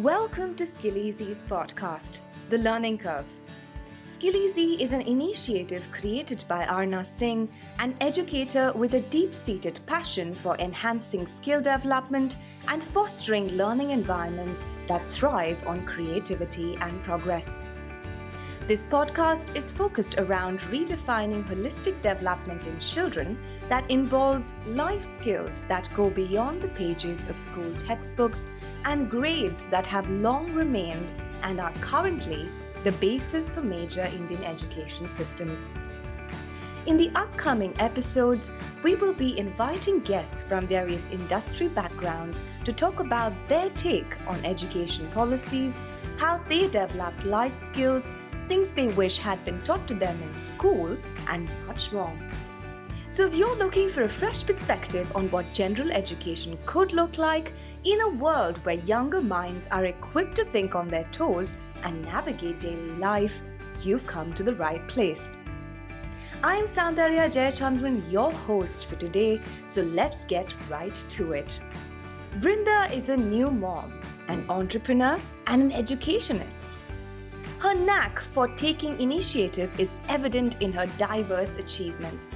Welcome to Skillizee's podcast, The Learning Curve. Skillizee is an initiative created by Aarna Singh, an educator with a deep-seated passion for enhancing skill development and fostering learning environments that thrive on creativity and progress. This podcast is focused around redefining holistic development in children that involves life skills that go beyond the pages of school textbooks and grades that have long remained and are currently the basis for major Indian education systems. In the upcoming episodes, we will be inviting guests from various industry backgrounds to talk about their take on education policies, how they developed life skills, things they wish had been taught to them in school, and much more. So if you're looking for a fresh perspective on what general education could look like in a world where younger minds are equipped to think on their toes and navigate daily life, you've come to the right place. I'm Soundarya Jayachandran, your host for today, so let's get right to it. Vrinda is a new mom, an entrepreneur, and an educationist. Her knack for taking initiative is evident in her diverse achievements.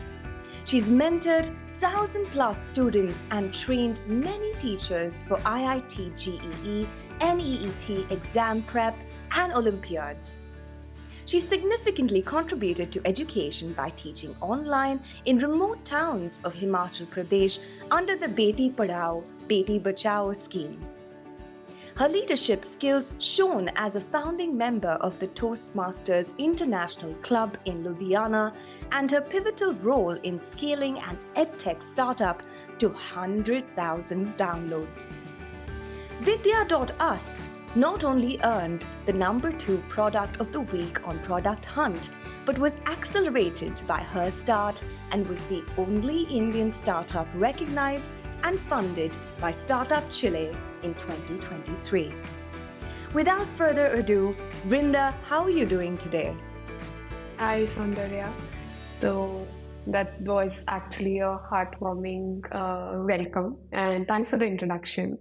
She's mentored 1,000+ students and trained many teachers for IIT JEE, NEET exam prep, and Olympiads. She significantly contributed to education by teaching online in remote towns of Himachal Pradesh under the Beti Padhao, Beti Bachao scheme. Her leadership skills shone as a founding member of the Toastmasters International Club in Ludhiana and her pivotal role in scaling an edtech startup to 100,000 downloads. Vidya.us not only earned the number 2 product of the week on Product Hunt, but was accelerated by her start and was the only Indian startup recognized and funded by Startup Chile in 2023. Without further ado, Vrinda, how are you doing today? Hi, Soundarya. So that was actually a heartwarming welcome, and thanks for the introduction.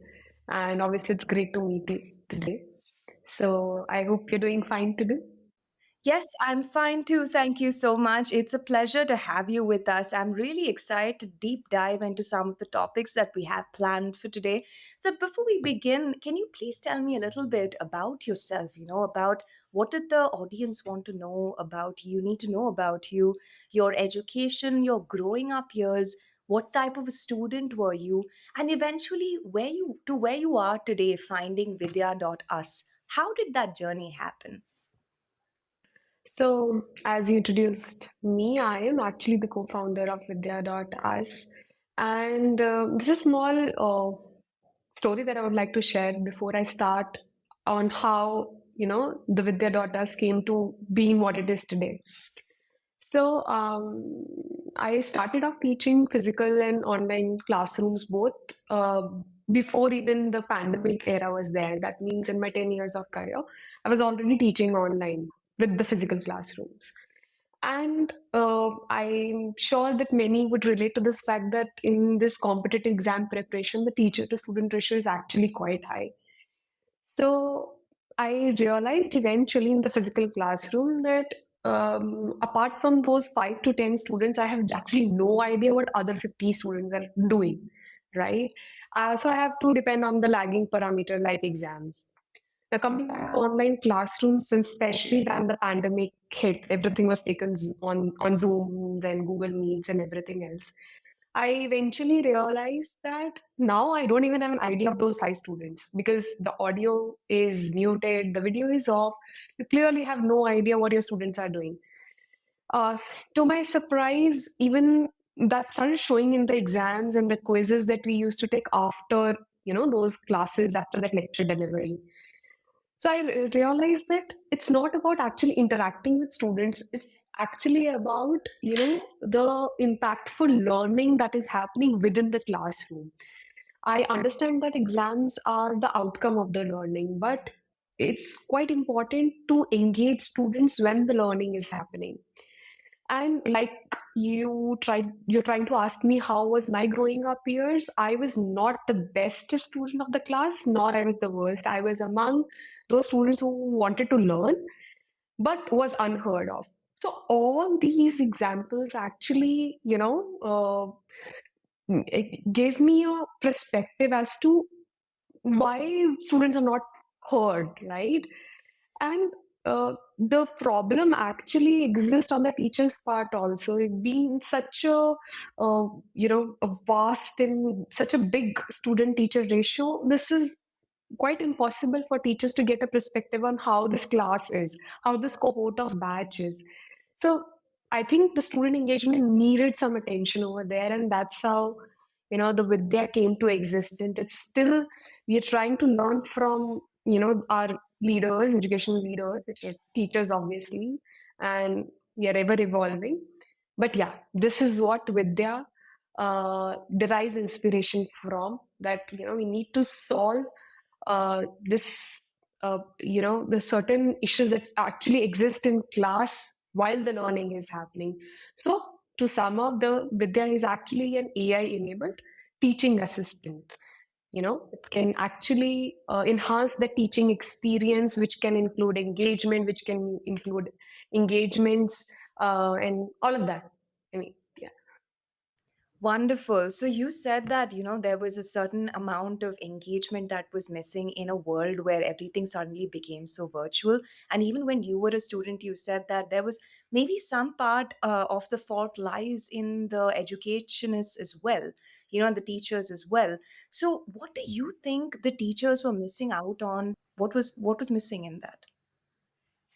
And obviously, it's great to meet you today. So I hope you're doing fine today. Yes, I'm fine too. Thank you so much. It's a pleasure to have you with us. I'm really excited to deep dive into some of the topics that we have planned for today. So, before we begin, can you please tell me a little bit about yourself? About what did the audience want to know about you, need to know about you, your education, your growing up years, what type of a student were you, and eventually where you are today finding Vidya.us. How did that journey happen? So, as you introduced me, I am actually the co-founder of Vidya.us, and this is a small story that I would like to share before I start on how the Vidya.us came to being what it is today. So, I started off teaching physical and online classrooms both before even the pandemic era was there. That means in my 10 years of career, I was already teaching online with the physical classrooms. And I'm sure that many would relate to this fact that in this competitive exam preparation, the teacher to student ratio is actually quite high. So I realized eventually in the physical classroom that apart from those 5 to 10 students, I have actually no idea what other 50 students are doing, right? So I have to depend on the lagging parameter like exams. Now, coming back to online classrooms, since especially when the pandemic hit, everything was taken on Zooms and Google Meets and everything else. I eventually realized that now I don't even have an idea of those 5 students because the audio is muted, the video is off. You clearly have no idea what your students are doing. Uh, to my surprise, even that started showing in the exams and the quizzes that we used to take after those classes after that lecture delivery. So I realized that it's not about actually interacting with students. It's actually about, the impactful learning that is happening within the classroom. I understand that exams are the outcome of the learning, but it's quite important to engage students when the learning is happening. And like you're trying to ask me how was my growing up years. I was not the best student of the class, nor I was the worst. I was among those students who wanted to learn, but was unheard of. So all these examples actually, it gave me a perspective as to why students are not heard, right? And the problem actually exists on the teacher's part also. It being such a vast and such a big student-teacher ratio, this is quite impossible for teachers to get a perspective on how this class is, how this cohort of batch is. So I think the student engagement needed some attention over there, and that's how the Vidya came to exist. And it's still we are trying to learn from our leaders, educational leaders, which are teachers, obviously, and we are ever evolving. But yeah, this is what Vidya derives inspiration from. That we need to solve this the certain issues that actually exist in class while the learning is happening. So to sum up, the Vidya is actually an AI enabled teaching assistant. It can actually enhance the teaching experience, which can include engagement, which can include engagements, and all of that. I mean, yeah. Wonderful. So you said that, there was a certain amount of engagement that was missing in a world where everything suddenly became so virtual. And even when you were a student, you said that there was maybe some part of the fault lies in the educationists as well, and the teachers as well. So what do you think the teachers were missing out on? What was missing in that?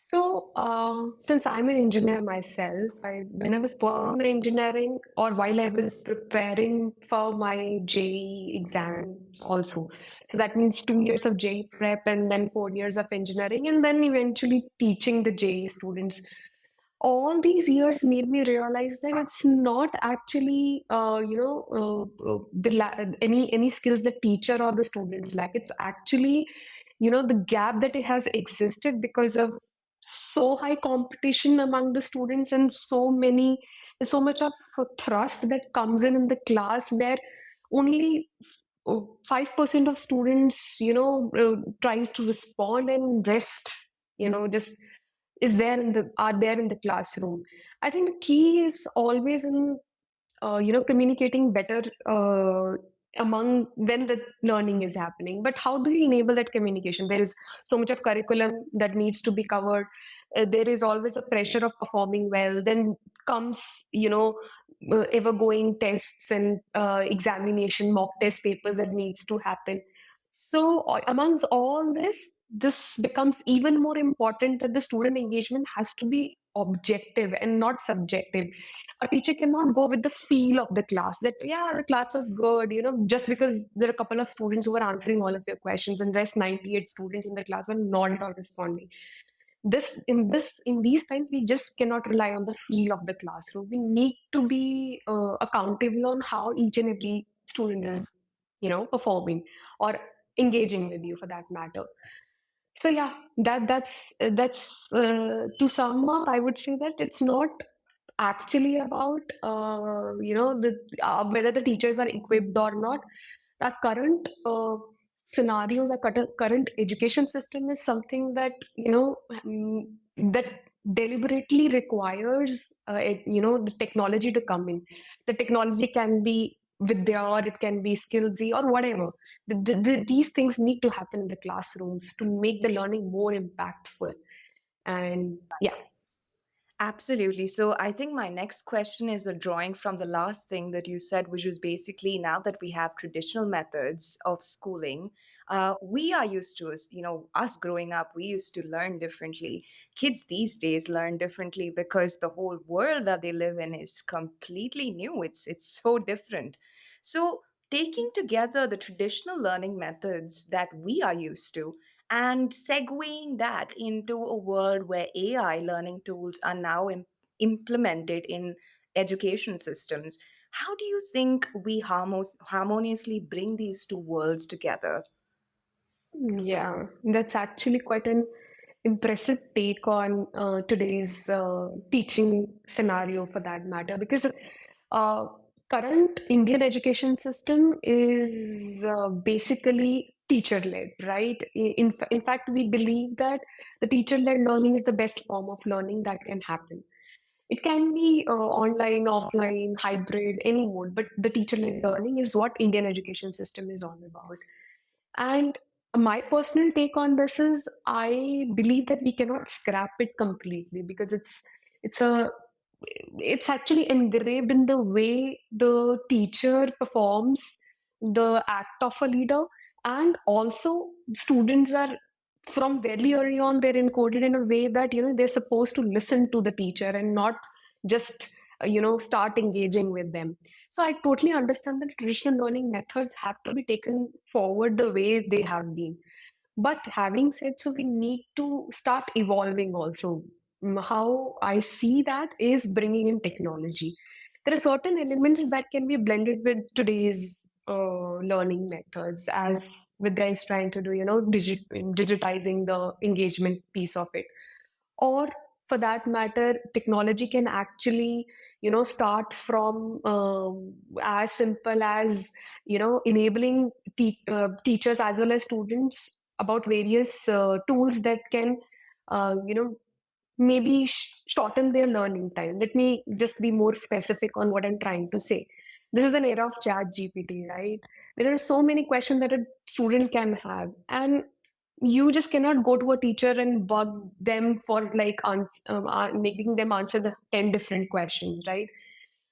So, since I'm an engineer myself, when I was pursuing engineering or while I was preparing for my JEE exam also. So that means 2 years of JEE prep and then 4 years of engineering and then eventually teaching the JEE students. All these years made me realize that it's not actually, any skills the teacher or the students lack. It's actually, the gap that it has existed because of so high competition among the students and so much of thrust that comes in the class where only 5% of students tries to respond and rest just is there in the are there in the classroom. I think the key is always in communicating better among when the learning is happening. But how do you enable that communication? There is so much of curriculum that needs to be covered. There is always a pressure of performing well. Then comes ever going tests and examination mock test papers that needs to happen. So amongst all this becomes even more important that the student engagement has to be objective and not subjective. A teacher cannot go with the feel of the class that yeah, the class was good, just because there are a couple of students who were answering all of your questions and rest 98 students in the class were not at all responding. In these times we just cannot rely on the feel of the classroom. We need to be accountable on how each and every student is performing or engaging with you for that matter. So yeah, that's to sum up. I would say that it's not actually about the whether the teachers are equipped or not. Our current scenarios, our current education system is something that that deliberately requires the technology to come in. The technology can be Vidya or it can be Skillzee or whatever. These things need to happen in the classrooms to make the learning more impactful. And yeah. Absolutely. So I think my next question is a drawing from the last thing that you said, which was basically now that we have traditional methods of schooling, we are used to, us growing up, we used to learn differently. Kids these days learn differently because the whole world that they live in is completely new. It's so different. So taking together the traditional learning methods that we are used to and segueing that into a world where AI learning tools are now implemented in education systems. How do you think we harmoniously bring these two worlds together? Yeah, that's actually quite an impressive take on today's teaching scenario for that matter, because uh, current Indian education system is basically teacher-led, right? In fact, we believe that the teacher-led learning is the best form of learning that can happen. It can be online, offline, hybrid, any mode, but the teacher-led learning is what Indian education system is all about. And my personal take on this is I believe that we cannot scrap it completely, because it's a it's actually engraved in the way the teacher performs the act of a leader. And also students are, from very early on, they're encoded in a way that they're supposed to listen to the teacher and not just start engaging with them. So I totally understand that traditional learning methods have to be taken forward the way they have been. But having said so, we need to start evolving also. How I see that is bringing in technology. There are certain elements that can be blended with today's learning methods, as Vidya is trying to do, digitizing the engagement piece of it. Or for that matter, technology can actually start from as simple as enabling teachers as well as students about various tools that can maybe shorten their learning time. Let me just be more specific on what I'm trying to say. This is an era of chat GPT, right? There are so many questions that a student can have, and you just cannot go to a teacher and bug them for like making them answer the 10 different questions, right?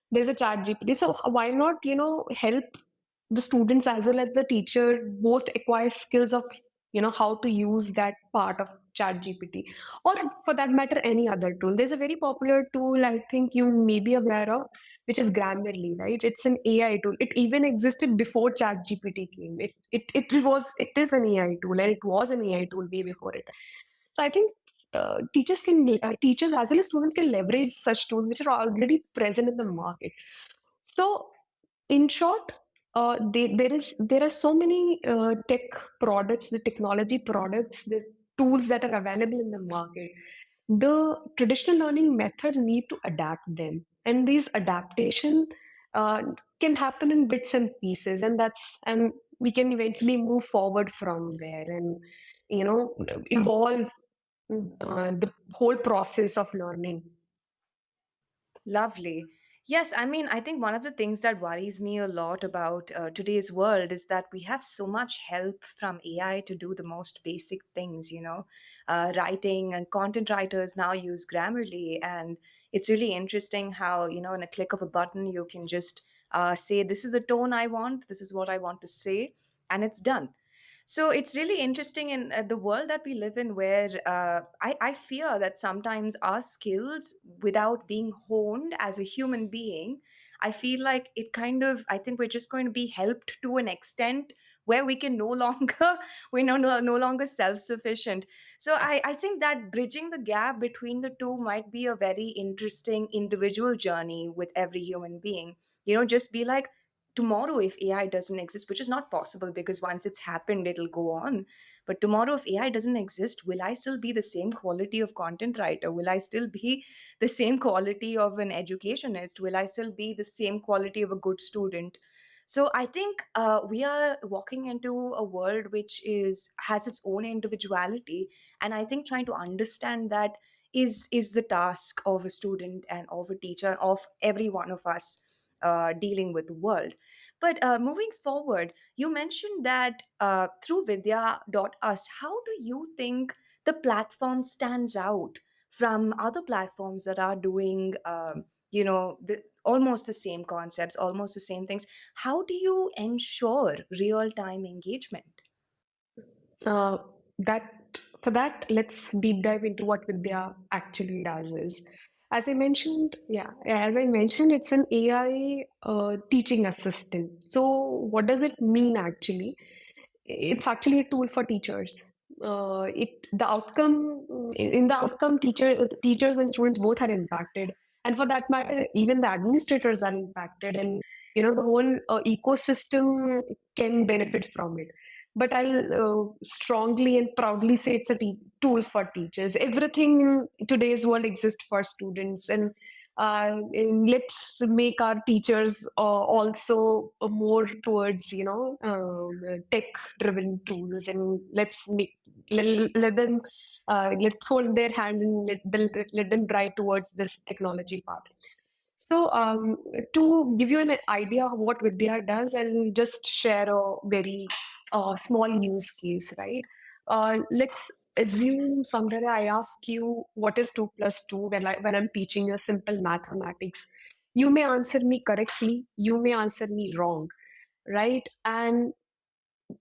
There's a chat GPT. So why not, help the students as well as the teacher both acquire skills of, how to use that part of chat GPT, or for that matter, any other tool. There's a very popular tool, I think you may be aware of, which is Grammarly, right? It's an AI tool. It even existed before chat GPT came. It is an AI tool, and it was an AI tool way before it. So I think teachers as well as students can leverage such tools which are already present in the market. So in short, there are so many tech products, the technology products, the tools that are available in the market. The traditional learning methods need to adapt them, and these adaptation uh, can happen in bits and pieces, and we can eventually move forward from there and evolve the whole process of learning. Lovely. Yes, I mean, I think one of the things that worries me a lot about today's world is that we have so much help from AI to do the most basic things, writing, and content writers now use Grammarly. And it's really interesting how, in a click of a button, you can just say, this is the tone I want, this is what I want to say, and it's done. So it's really interesting in the world that we live in, where I fear that sometimes our skills, without being honed as a human being, I feel like I think we're just going to be helped to an extent where we can no longer, we're no longer self-sufficient. So I think that bridging the gap between the two might be a very interesting individual journey with every human being. Just be like, tomorrow if AI doesn't exist, which is not possible because once it's happened it'll go on, but tomorrow if AI doesn't exist, will I still be the same quality of content writer? Will I still be the same quality of an educationist? Will I still be the same quality of a good student? So I think we are walking into a world which is has its own individuality, and I think trying to understand that is the task of a student and of a teacher, of every one of us dealing with the world. But moving forward, you mentioned that through Vidya.us, how do you think the platform stands out from other platforms that are doing, almost the same concepts, almost the same things? How do you ensure real time engagement? Uh, that for that, let's deep dive into what Vidya actually does. Is as I mentioned, it's an AI teaching assistant. So, what does it mean actually? It's actually a tool for teachers. It the outcome in the outcome, teachers and students both are impacted, and for that matter, even the administrators are impacted, and the whole ecosystem can benefit from it. but I'll strongly and proudly say it's a tool for teachers. Everything in today's world exists for students, and let's make our teachers also more towards tech-driven tools, and let them let's hold their hand and let them drive towards this technology path. So, to give you an idea of what Vidya does, I'll just share a very small use case, right? Let's assume, Soundarya, I ask you what is 2 plus 2 when I'm teaching you simple mathematics. You may answer me correctly, you may answer me wrong, right? And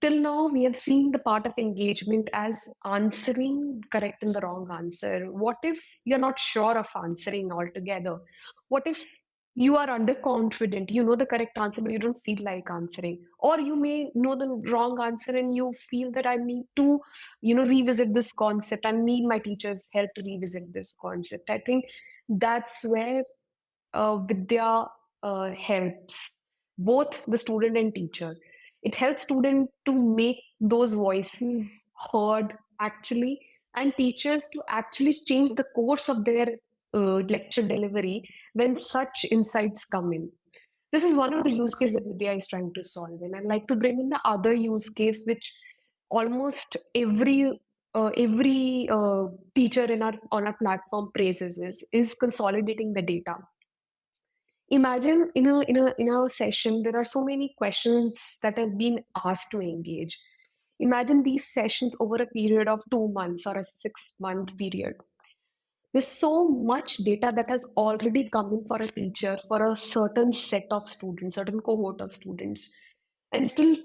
till now we have seen the part of engagement as answering correct and the wrong answer. What if you're not sure of answering altogether? What if you are underconfident, you know the correct answer but you don't feel like answering, or you may know the wrong answer and you feel that I need to revisit this concept, I need my teacher's help to revisit this concept. I think that's where Vidya helps both the student and teacher. It helps student to make those voices heard actually, and teachers to actually change the course of their lecture delivery when such insights come in. This is one of the use cases that Vidya is trying to solve, and I'd like to bring in the other use case, which almost every teacher in our on our platform praises is consolidating the data. Imagine in a session there are so many questions that have been asked to engage. Imagine these sessions over a period of 2 months or a 6 month period. There's so much data that has already come in for a teacher for a certain set of students, certain cohort of students, and still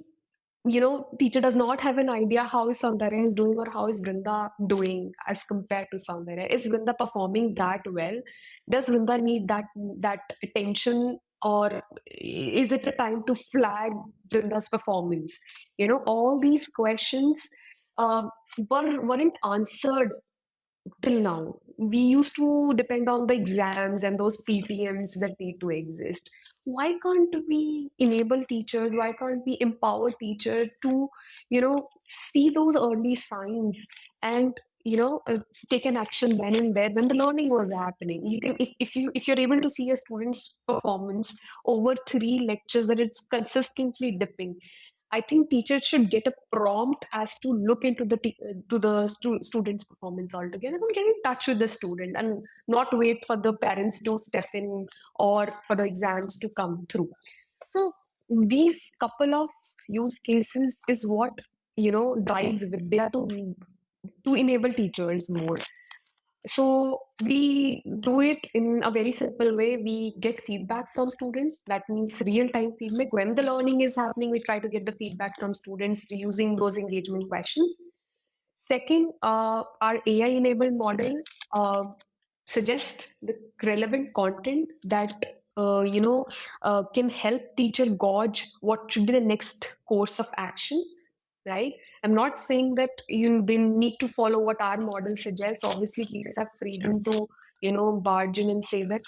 teacher does not have an idea how is Soundarya is doing or how is Vrinda doing as compared to Soundarya. Is Vrinda performing that well? Does Vrinda need that attention, or is it a time to flag Vrinda's performance? All these questions um, weren't answered till now. We used to depend on the exams and those PTMs that need to exist. Why can't we enable teachers? Why can't we empower teachers to, see those early signs and take an action then and there when the learning was happening? You can, if you're able to see a student's performance over 3 lectures that it's consistently dipping, I think teachers should get a prompt as to look into the student's performance altogether and get in touch with the student and not wait for the parents to step in or for the exams to come through. So these couple of use cases is what drives Vidya to enable teachers more. So we do it in a very simple way. We get feedback from students. That means real-time feedback. When the learning is happening, we try to get the feedback from students using those engagement questions. Second, our AI-enabled model uh, suggests the relevant content that can help teacher gauge what should be the next course of action, right? I'm not saying that you they need to follow what our model suggests. Obviously, teachers have freedom to, barge in and say that,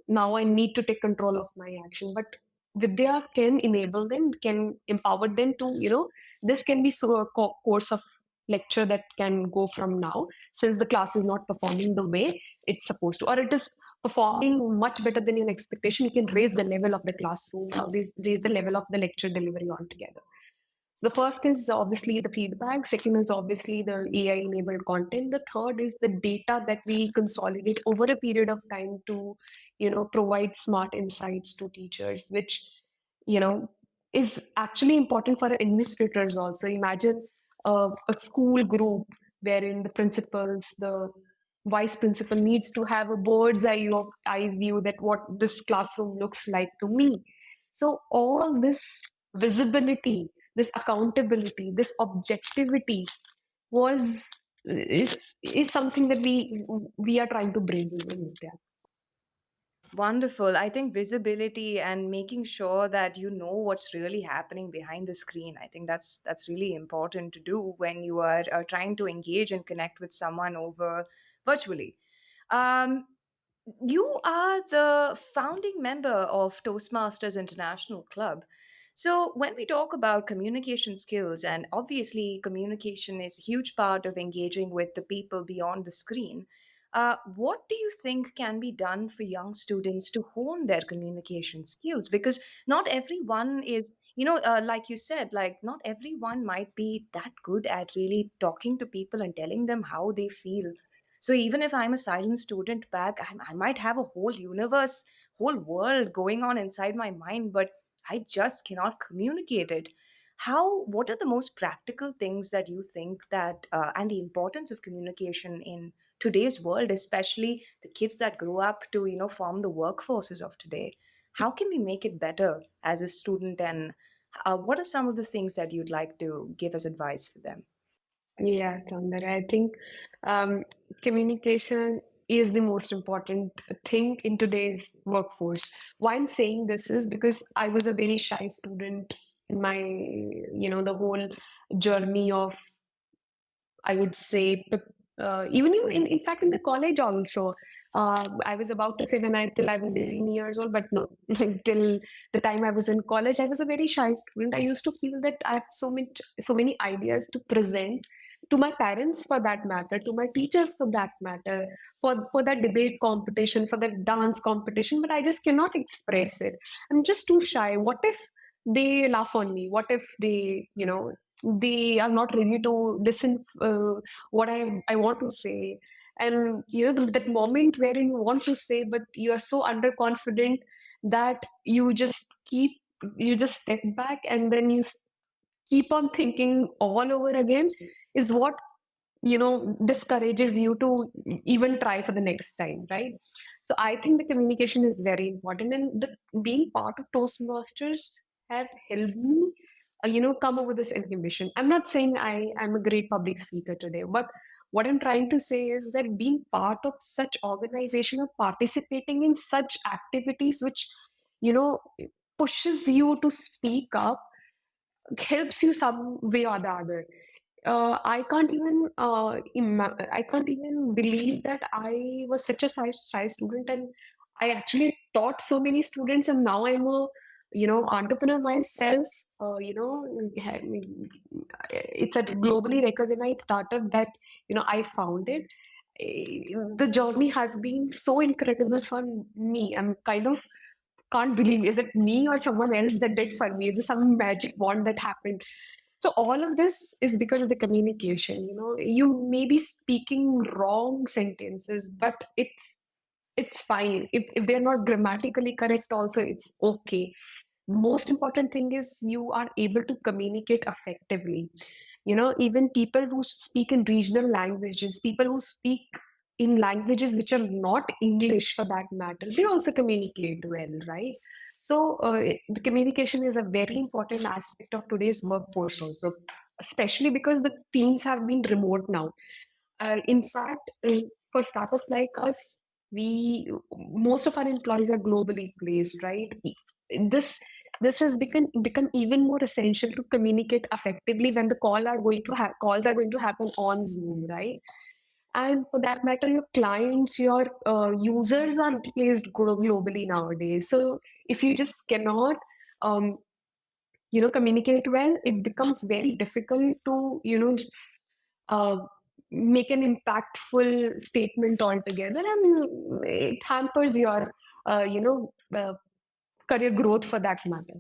now I need to take control of my action. But Vidya can enable them, can empower them to, this can be so a course of lecture that can go from now, since the class is not performing the way it's supposed to, or it is performing much better than your expectation. You can raise the level of the classroom, raise the level of the lecture delivery altogether. The first is obviously the feedback. Second is obviously the AI enabled content. The third is the data that we consolidate over a period of time to, provide smart insights to teachers, which, you know, is actually important for administrators also. Imagine a school group wherein the principals, the vice principal needs to have a eye view that what this classroom looks like to me. So all this visibility, this accountability, this objectivity was is something that we are trying to bring in India. Wonderful. I think visibility and making sure that you know what's really happening behind the screen. I think that's really important to do when you are trying to engage and connect with someone over virtually. Um, you are the founding member of Toastmasters International Club. So, when we talk about communication skills, and obviously communication is a huge part of engaging with the people beyond the screen, what do you think can be done for young students to hone their communication skills? Because not everyone is, like you said, like not everyone might be that good at really talking to people and telling them how they feel. So even if I'm a silent student back, I might have a whole universe, whole world going on inside my mind, but I just cannot communicate it. What are the most practical things that you think that, and the importance of communication in today's world, especially the kids that grow up to, form the workforces of today? How can we make it better as a student? And what are some of the things that you'd like to give as advice for them? Yeah, Soundarya, I think um, communication is the most important thing in today's workforce. Why I'm saying this is because I was a very shy student in my, the whole journey of, I would say, even in fact, in the college also, I was about to say till I was 18 years old, but no, till the time I was in college, I was a very shy student. I used to feel that I have so many ideas to present to my parents, for that matter, to my teachers, for that matter, for that debate competition, for that dance competition, but I just cannot express it. I'm just too shy. What if they laugh on me? What if they are not ready to listen what I want to say? And that moment wherein you want to say, but you are so underconfident that you just step back, and then keep on thinking all over again, is what discourages you to even try for the next time, right? So I think the communication is very important, and being part of Toastmasters had helped me come over this inhibition. I'm not saying I'm a great public speaker today, but what I'm trying to say is that being part of such organization, or participating in such activities which you know pushes you to speak up, helps you some way or the other. I can't even believe that I was such a shy student, and I actually taught so many students, and now I'm a entrepreneur myself. It's a globally recognized startup that I founded. The journey has been so incredible for me. I'm kind of can't believe, is it me or someone else that did for me? Is there some magic wand that happened? So all of this is because of the communication. You may be speaking wrong sentences, but it's fine. If they're not grammatically correct, also it's okay. Most important thing is you are able to communicate effectively. Even people who speak in regional languages, people who speak in languages which are not English for that matter, they also communicate well, right? So the communication is a very important aspect of today's workforce also, especially because the teams have been remote now. In fact, for startups like us, we most of our employees are globally placed, right? This this has become even more essential to communicate effectively when the calls are going to happen on Zoom, right? And for that matter, your clients, your users are placed globally nowadays. So if you just cannot um, communicate well, it becomes very difficult to just uh, make an impactful statement altogether, and it hampers your career growth for that matter.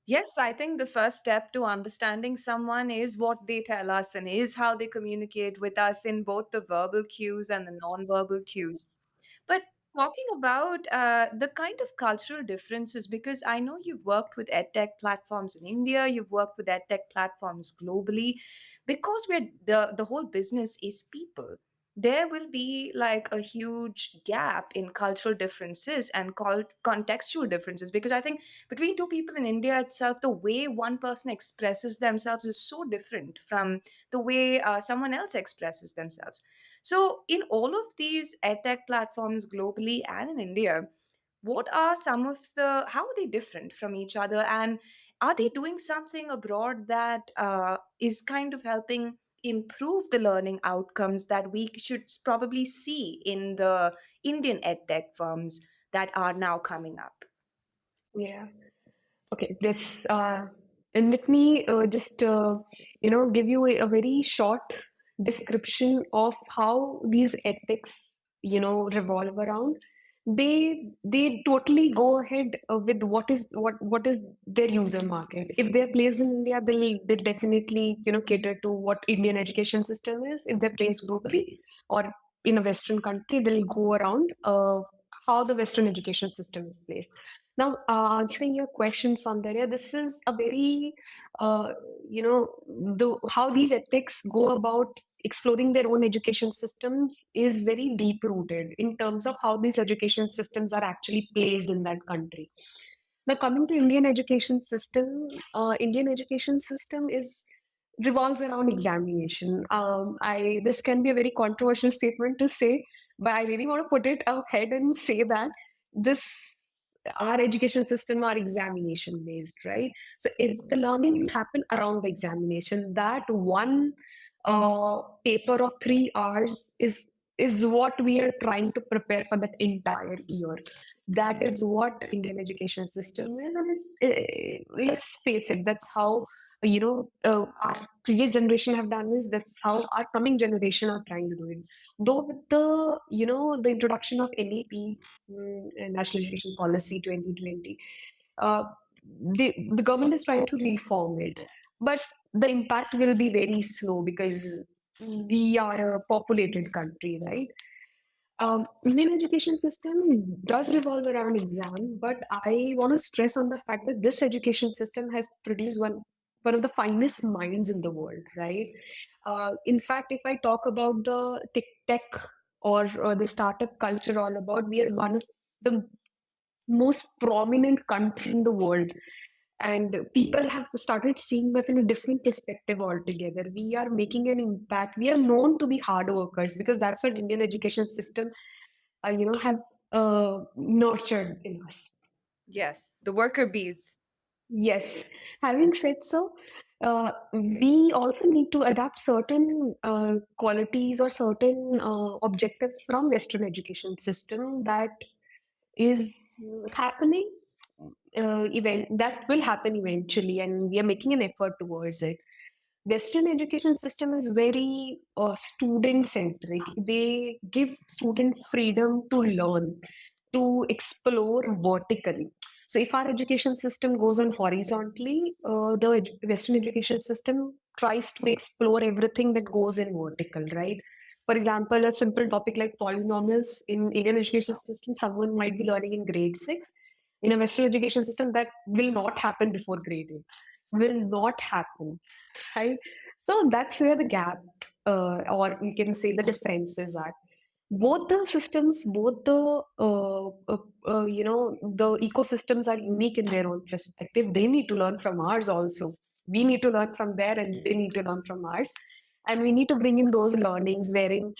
Yes, I think the first step to understanding someone is what they tell us and is how they communicate with us in both the verbal cues and the non-verbal cues. But talking about the kind of cultural differences, because I know you've worked with edtech platforms in India, you've worked with edtech platforms globally, because the whole business is people. There will be like a huge gap in cultural differences and contextual differences, because I think between two people in India itself, the way one person expresses themselves is so different from the way someone else expresses themselves. So, in all of these edtech platforms globally and in India, what are some of how are they different from each other? And are they doing something abroad that is kind of helping improve the learning outcomes that we should probably see in the Indian edtech firms that are now coming up? Yeah. Okay, this and let me just give you a very short description of how these ethics revolve around. They totally go ahead with what is their user market. If they're placed in India, they definitely cater to what Indian education system is. If they're placed globally or in a Western country, they'll go around how the Western education system is placed. Now, answering your question, Soundarya, this is a very, the how these ethics go about exploring their own education systems is very deep rooted in terms of how these education systems are actually placed in that country. Now, coming to Indian education system is revolves around examination. I This can be a very controversial statement to say, but I really want to put it ahead and say that this our education system are examination based, right? So if the learning will happen around the examination, that one paper of 3 hours is what we are trying to prepare for that entire year. That is what Indian education system is, and let's face it, that's how our previous generation have done this. That's how our coming generation are trying to do it. Though with the introduction of NEP, National Education Policy 2020, uh, the government is trying to reform it, but the impact will be very slow because we are a populated country, right? Indian education system does revolve around exam, but I want to stress on the fact that this education system has produced one of the finest minds in the world, right? In fact, if I talk about the tech or the startup culture all about, we are one of the most prominent country in the world, and people have started seeing us in a different perspective altogether. We are making an impact. We are known to be hard workers because that's what Indian education system have nurtured in us. Yes, the worker bees. Yes. Having said so, we also need to adapt certain qualities or certain objectives from Western education system that is happening event that will happen eventually, and we are making an effort towards it. Western education system is very student centric. They give student freedom to learn, to explore vertically. So if our education system goes on horizontally, Western education system tries to explore everything that goes in vertical, right? For example, a simple topic like polynomials in Indian education system, someone might be learning in grade 6. In a Western education system, that will not happen before grade 8. Will not happen, right? So that's where the gap, or you can say the differences are. Both the systems, both the ecosystems are unique in their own perspective. They need to learn from ours also. We need to learn from there, and they need to learn from ours. And we need to bring in those learnings wherein,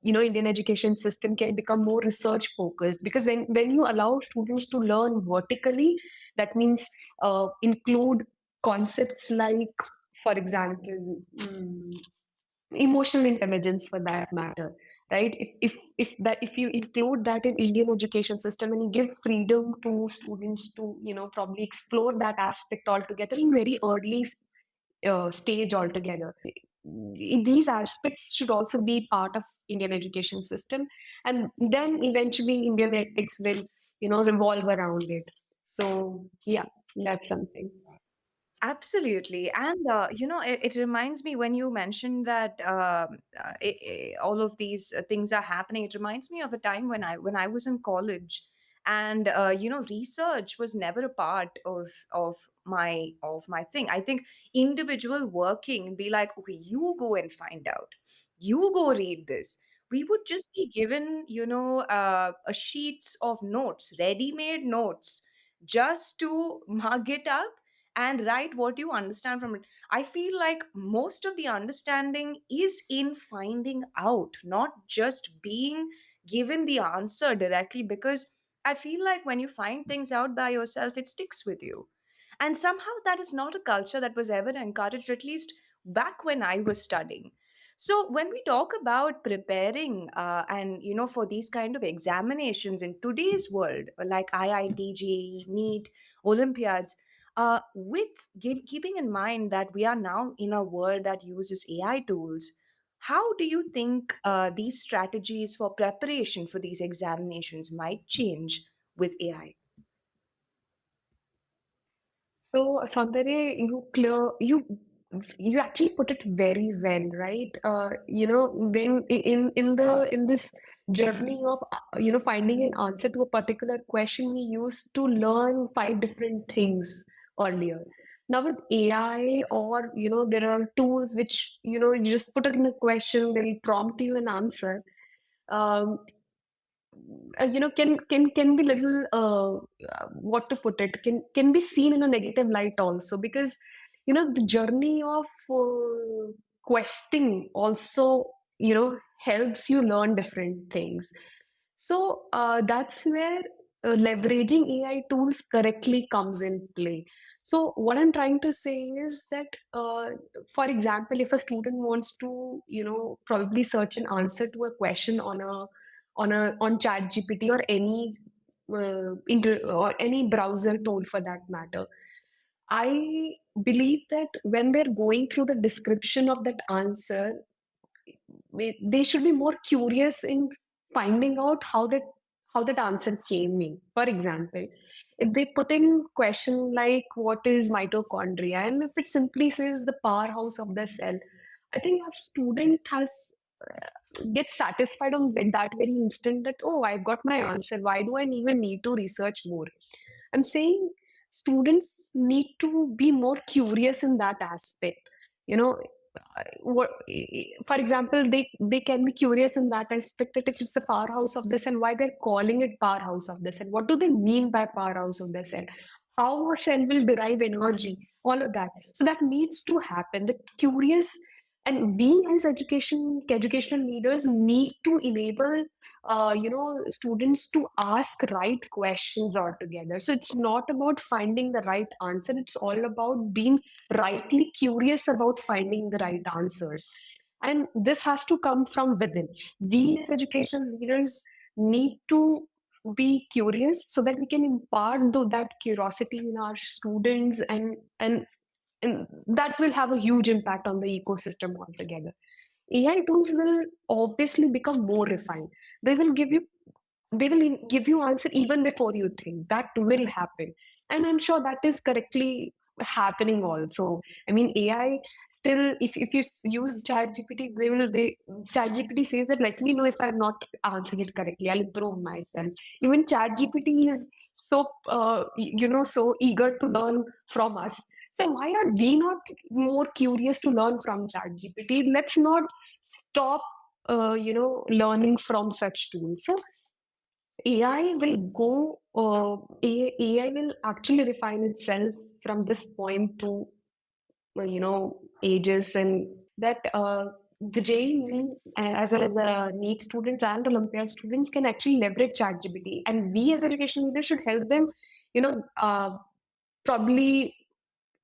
Indian education system can become more research focused. Because when you allow students to learn vertically, that means include concepts like, for example, emotional intelligence for that matter, right? If you include that in Indian education system and you give freedom to students to probably explore that aspect altogether in very early stage altogether, these aspects should also be part of Indian education system, and then eventually Indian ethics will revolve around it. So yeah, that's something. Absolutely. And, it reminds me when you mentioned that all of these things are happening, it reminds me of a time when I was in college, and, research was never a part of my thing. I think individual working, be like, okay, you go and find out, you go read this. We would just be given, a sheets of notes, ready-made notes, just to mug it up and write what you understand from it. I feel like most of the understanding is in finding out, not just being given the answer directly, because I feel like when you find things out by yourself, it sticks with you. And somehow that is not a culture that was ever encouraged, at least back when I was studying. So when we talk about preparing, and for these kind of examinations in today's world, like IIT, JEE, NEET, Olympiads, Keeping in mind that we are now in a world that uses AI tools, how do you think these strategies for preparation for these examinations might change with AI? So, Soundarya, you actually put it very well, right? When in this journey of finding an answer to a particular question, we used to learn five different things earlier. Now with AI, or there are tools which you just put in a question, they'll prompt you an answer. Um, can be little what to put it, can be seen in a negative light also, because the journey of questing also helps you learn different things. So that's where leveraging AI tools correctly comes in play. So what I'm trying to say is that, for example, if a student wants to, probably search an answer to a question on chat gpt, or any or any browser tool for that matter, I believe that when they're going through the description of that answer, they should be more curious in finding out how that answer came in. For example, if they put in question like what is mitochondria, and if it simply says the powerhouse of the cell, I think our student has get satisfied on that very instant, that, oh, I've got my answer. Why do I even need to research more? I'm saying students need to be more curious in that aspect. You know, what, for example, they can be curious in that aspect, that if it's the powerhouse of the cell, why they're calling it powerhouse of the cell? What do they mean by powerhouse of the cell? How a cell will derive energy? All of that. So that needs to happen. The curious, and we as educational leaders need to enable students to ask right questions altogether. So it's not about finding the right answer, it's all about being rightly curious about finding the right answers. And this has to come from within. We as educational leaders need to be curious so that we can impart that curiosity in our students, and that will have a huge impact on the ecosystem altogether. AI tools will obviously become more refined. They will give you give you answer even before you think. That will happen, and I'm sure that is correctly happening also. I mean, AI still, if you use ChatGPT, ChatGPT says that, let me know if I'm not answering it correctly. I'll improve myself. Even ChatGPT is so so eager to learn from us. So why are we not more curious to learn from ChatGPT? Let's not stop learning from such tools. So AI will AI will actually refine itself from this point to, ages, and that the JEE, as well as the NEET students and Olympiad students, can actually leverage ChatGPT, and we as education leaders should help them, you know, uh, probably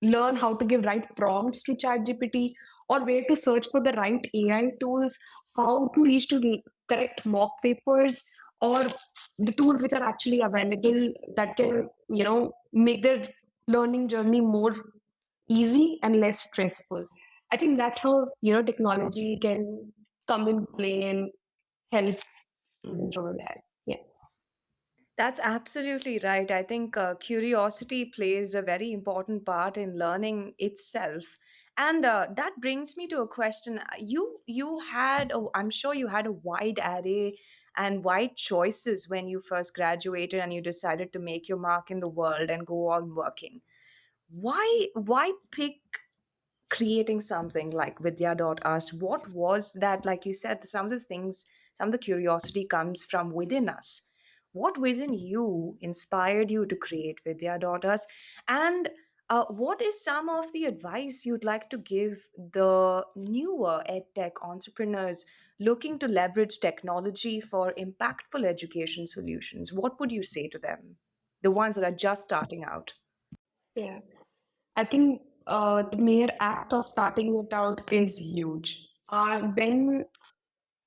learn how to give right prompts to ChatGPT, or where to search for the right AI tools, how to reach to the correct mock papers, or the tools which are actually available that can, make their learning journey more easy and less stressful. I think that's how, technology can come in play and help students over that. Yeah. That's absolutely right. I think curiosity plays a very important part in learning itself. And that brings me to a question. You had, I'm sure you had a wide array and wide choices when you first graduated and you decided to make your mark in the world and go on working. Why pick creating something like Vidya.us? What was that? Like you said, some of the things, some of the curiosity comes from within us. What within you inspired you to create Vidya.us? And what is some of the advice you'd like to give the newer edtech entrepreneurs looking to leverage technology for impactful education solutions? What would you say to them? The ones that are just starting out. Yeah. I think the mere act of starting it out is huge. When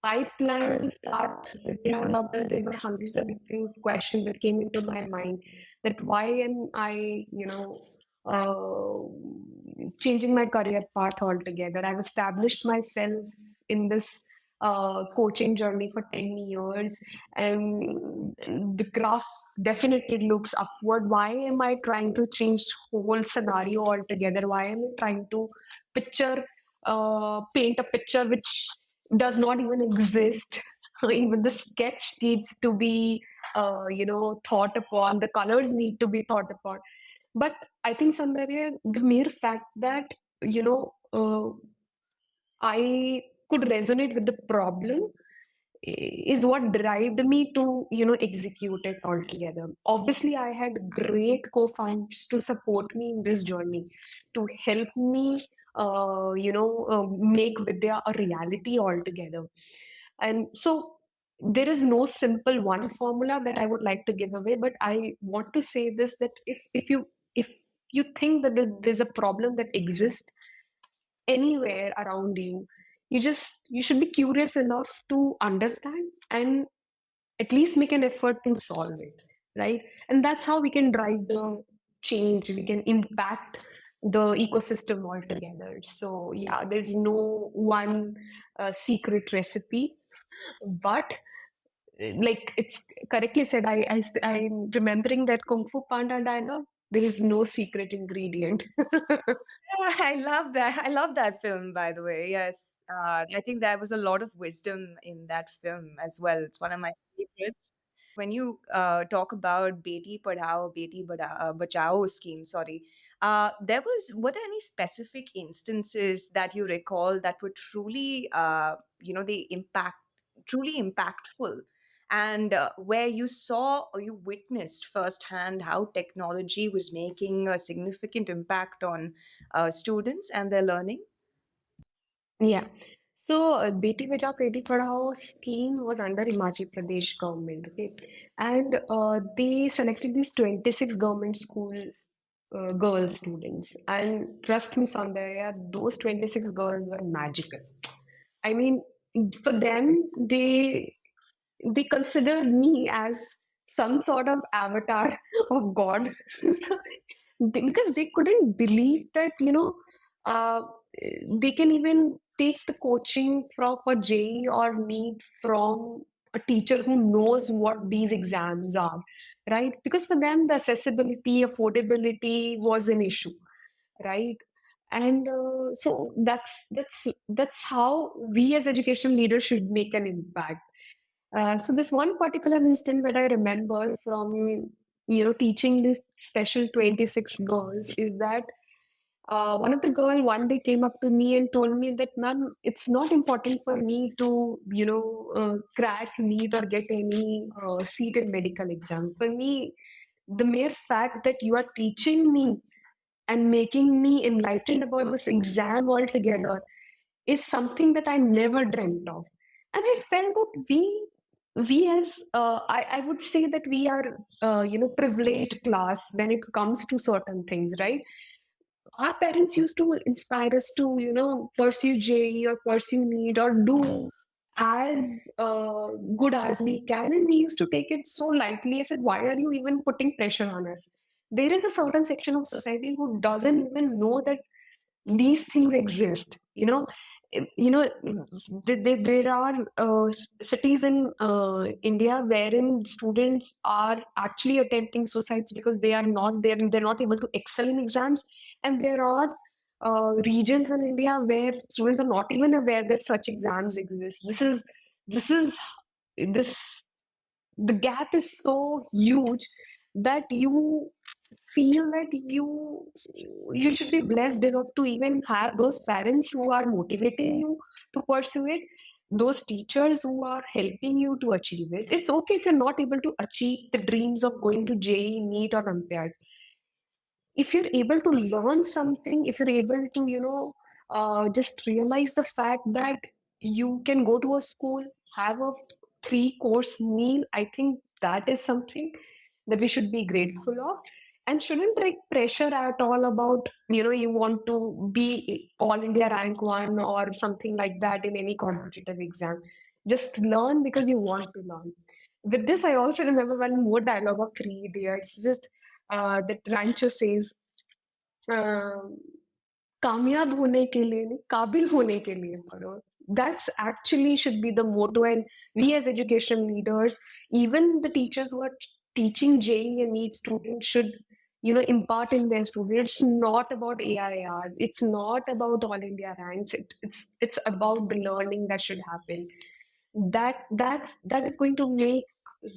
I planned to start with the numbers, there were hundreds of different questions that came into my mind. That why am I, uh, changing my career path altogether. I've established myself in this coaching journey for 10 years, and the graph definitely looks upward. Why am I trying to change whole scenario altogether? Why am I trying to picture, paint a picture which does not even exist? Even the sketch needs to be, thought upon. The colors need to be thought upon. But I think, Soundarya, the mere fact that, you know, I could resonate with the problem is what drove me to, execute it altogether. Obviously, I had great co-founders to support me in this journey, to help me, make Vidya a reality altogether. And so there is no simple one formula that I would like to give away, but I want to say this, that if you think that there's a problem that exists anywhere around you, you should be curious enough to understand and at least make an effort to solve it, right? And that's how we can drive the change, we can impact the ecosystem altogether. So yeah, there's no one secret recipe, but like it's correctly said, I'm remembering that Kung Fu Panda dialogue. There is no secret ingredient. I love that. I love that film, by the way. Yes. I think there was a lot of wisdom in that film as well. It's one of my favorites. When you talk about Beti Padhao, Bachao scheme, sorry, were there any specific instances that you recall that were truly, they truly impactful? And where you saw or you witnessed firsthand how technology was making a significant impact on students and their learning? Yeah. So, Beti Bachao Beti Padhao scheme was under Himachal Pradesh government, okay, and they selected these 26 government school girl students, and trust me, Soundarya, those 26 girls were magical. I mean, for them, they considered me as some sort of avatar of God. Because they couldn't believe that, uh, they can even take the coaching from for JE or NEET from a teacher who knows what these exams are, right? Because for them, the accessibility, affordability was an issue, right? And so that's how we as education leaders should make an impact. So this one particular instant that I remember from, teaching this special 26 girls is that one of the girl one day came up to me and told me that, ma'am, it's not important for me to, crack NEET or get any seat in medical exam. For me, the mere fact that you are teaching me and making me enlightened about this exam altogether is something that I never dreamt of. And I felt that we as I would say that we are privileged class when it comes to certain things, right? Our parents used to inspire us to pursue JE or pursue NEET or do as good as we can, and we used to take it so lightly. I said, why are you even putting pressure on us? There is a certain section of society who doesn't even know that these things exist. There are cities in India wherein students are actually attempting suicides because they're not able to excel in exams, and there are regions in India where students are not even aware that such exams exist. This The gap is so huge that you feel that you should be blessed enough to even have those parents who are motivating you to pursue it, those teachers who are helping you to achieve it. It's okay if you're not able to achieve the dreams of going to JE, NEET, or Olympiads. If you're able to learn something, if you're able to, just realize the fact that you can go to a school, have a 3 course meal, I think that is something that we should be grateful of, and shouldn't take pressure at all about, you want to be all India rank one or something like that in any competitive exam. Just learn because you want to learn. With this, I also remember one more dialogue of Three Idiots. Just that Rancho says, um, कामयाब होने के लिए नहीं, काबिल होने के लिए पढ़ो. That's actually should be the motto. And we as education leaders, even the teachers who are teaching JEE and NEET students should, impart in their students. It's not about AIR. It's not about all India ranks. It's about the learning that should happen. That is going to make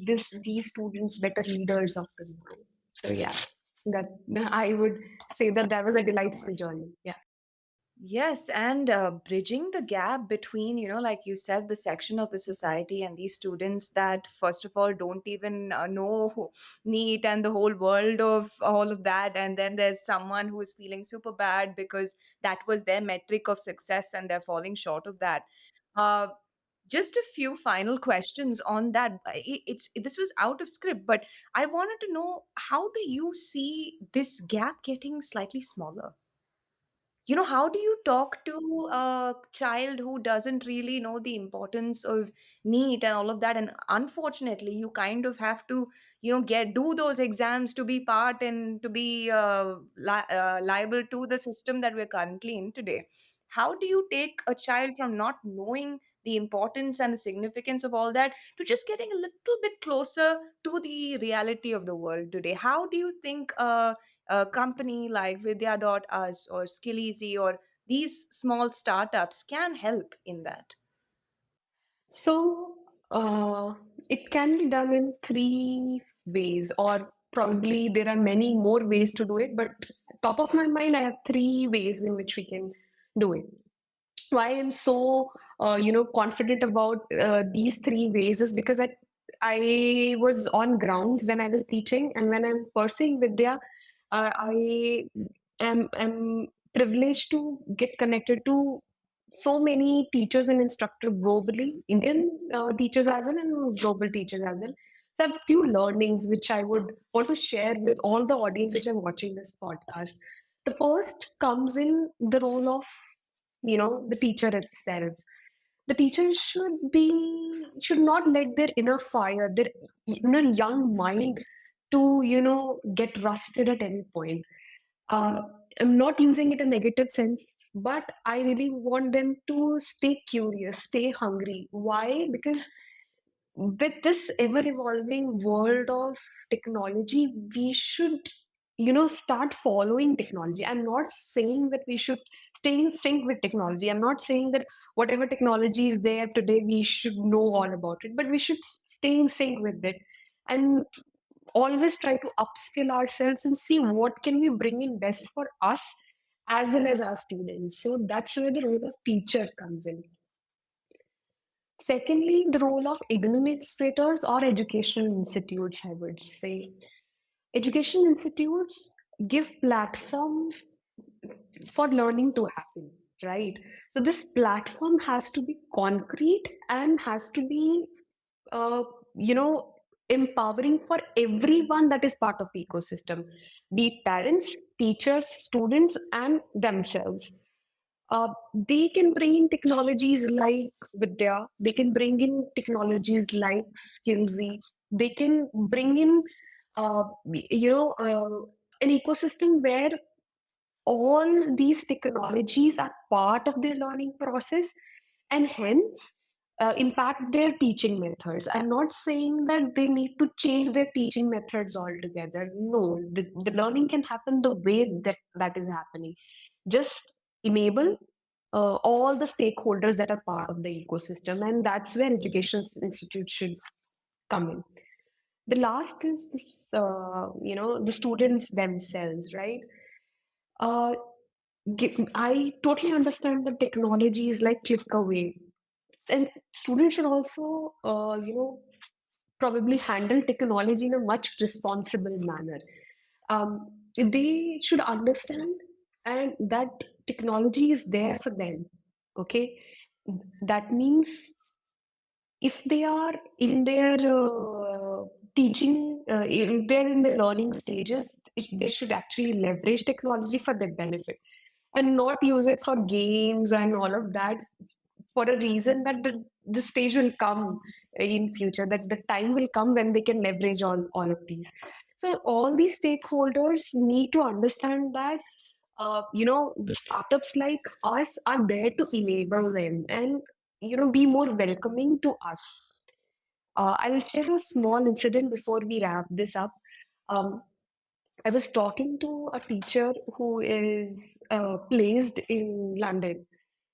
these students better leaders of tomorrow. So yeah, that I would say that was a delightful journey. Yeah. Yes, and bridging the gap between, like you said, the section of the society and these students that, first of all, don't even know NEET and the whole world of all of that. And then there's someone who is feeling super bad because that was their metric of success and they're falling short of that. Uh, just a few final questions on that. This was out of script, but I wanted to know, how do you see this gap getting slightly smaller? How do you talk to a child who doesn't really know the importance of NEET and all of that? And unfortunately, you kind of have to, get do those exams to be part and to be liable to the system that we're currently in today. How do you take a child from not knowing the importance and the significance of all that to just getting a little bit closer to the reality of the world today? How do you think a company like Vidya.us or Skillizee or these small startups can help in that? So it can be done in three ways, or probably there are many more ways to do it. But top of my mind, I have three ways in which we can do it. Why I'm so confident about these three ways is because I was on grounds when I was teaching, and when I'm pursuing Vidya, I am privileged to get connected to so many teachers and instructors globally, Indian teachers as well and global teachers as well. So I have a few learnings which I would want to share with all the audience which are watching this podcast. The first comes in the role of the teacher itself. The teacher should not let their inner fire, their young mind to get rusted at any point. uh, I'm not using it in a negative sense, but I really want them to stay curious, stay hungry. Why? Because with this ever evolving world of technology, we should, start following technology. I'm not saying that we should stay in sync with technology. I'm not saying that whatever technology is there today, we should know all about it, but we should stay in sync with it. And always try to upskill ourselves and see what can we bring in best for us as well as our students. So that's where the role of teacher comes in. Secondly, the role of administrators or education institutes, I would say. Education institutes give platform for learning to happen, right? So this platform has to be concrete and has to be uh, you know empowering for everyone that is part of the ecosystem, be it parents, teachers, students, and themselves. They can bring in technologies like Vidya, they can bring in technologies like Skillzee, they can bring in uh, an ecosystem where all these technologies are part of their learning process and hence impact their teaching methods. I'm not saying that they need to change their teaching methods altogether. No, the learning can happen the way that is happening. Just enable all the stakeholders that are part of the ecosystem, and that's where education institutes should come in. The last is this, the students themselves, right? Uh, I totally understand that technology is like click away, and students should also, probably handle technology in a much responsible manner. They should understand and that technology is there for them. Okay, that means if they are in their teaching, if they're in the learning stages, they should actually leverage technology for their benefit and not use it for games and all of that, for a reason that the stage will come in future, that the time will come when they can leverage all of these. So all these stakeholders need to understand that startups like us are there to enable them and, be more welcoming to us. I'll share a small incident before we wrap this up. Um, I was talking to a teacher who is placed in London.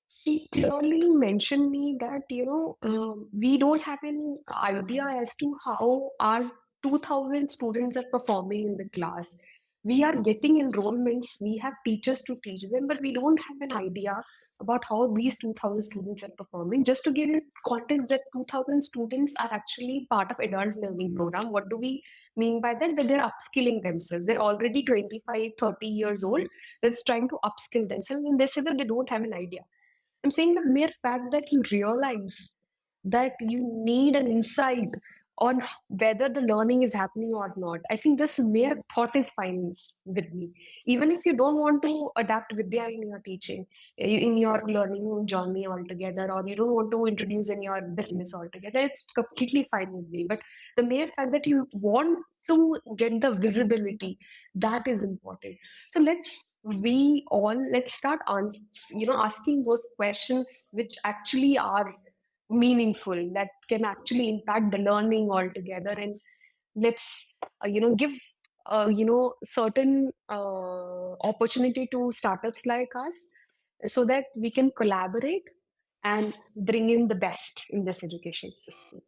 She clearly mentioned me that, we don't have an idea as to how our 2000 students are performing in the class. We are getting enrollments, we have teachers to teach them, but we don't have an idea about how these 2000 students are performing. Just to give you context, that 2000 students are actually part of adult learning program. What do we mean by that? That they're upskilling themselves. They're already 25, 30 years old. That's trying to upskill themselves, and they say that they don't have an idea. I'm saying the mere fact that you realize that you need an insight on whether the learning is happening or not. I think this mere thought is fine with me. Even if you don't want to adapt Vidya in your teaching, in your learning journey altogether, or you don't want to introduce in your business altogether, it's completely fine with me. But the mere fact that you want to get the visibility, that is important. So let's start asking those questions which actually are meaningful, that can actually impact the learning altogether. And let's give certain opportunity to startups like us, so that we can collaborate and bring in the best in this education system.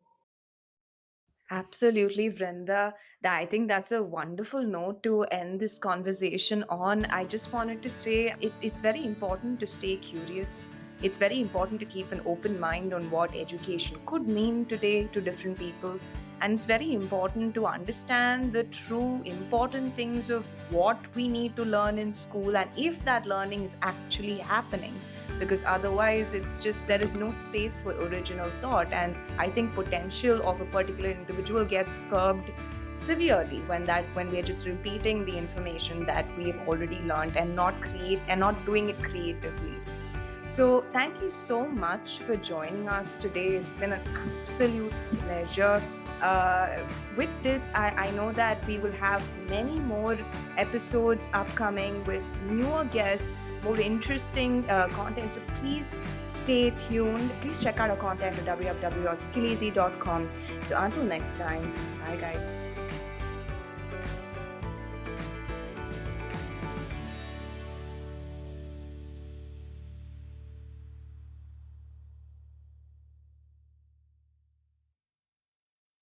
Absolutely, Vrinda. I think that's a wonderful note to end this conversation on. I just wanted to say it's very important to stay curious. It's very important to keep an open mind on what education could mean today to different people. And it's very important to understand the true important things of what we need to learn in school and if that learning is actually happening, because otherwise it's just there is no space for original thought. And I think potential of a particular individual gets curbed severely when we're just repeating the information that we have already learned and not doing it creatively. So thank you so much for joining us today. It's been an absolute pleasure. With this, I know that we will have many more episodes upcoming with newer guests, more interesting content. So please stay tuned. Please check out our content at www.skillizee.com. So until next time, bye guys.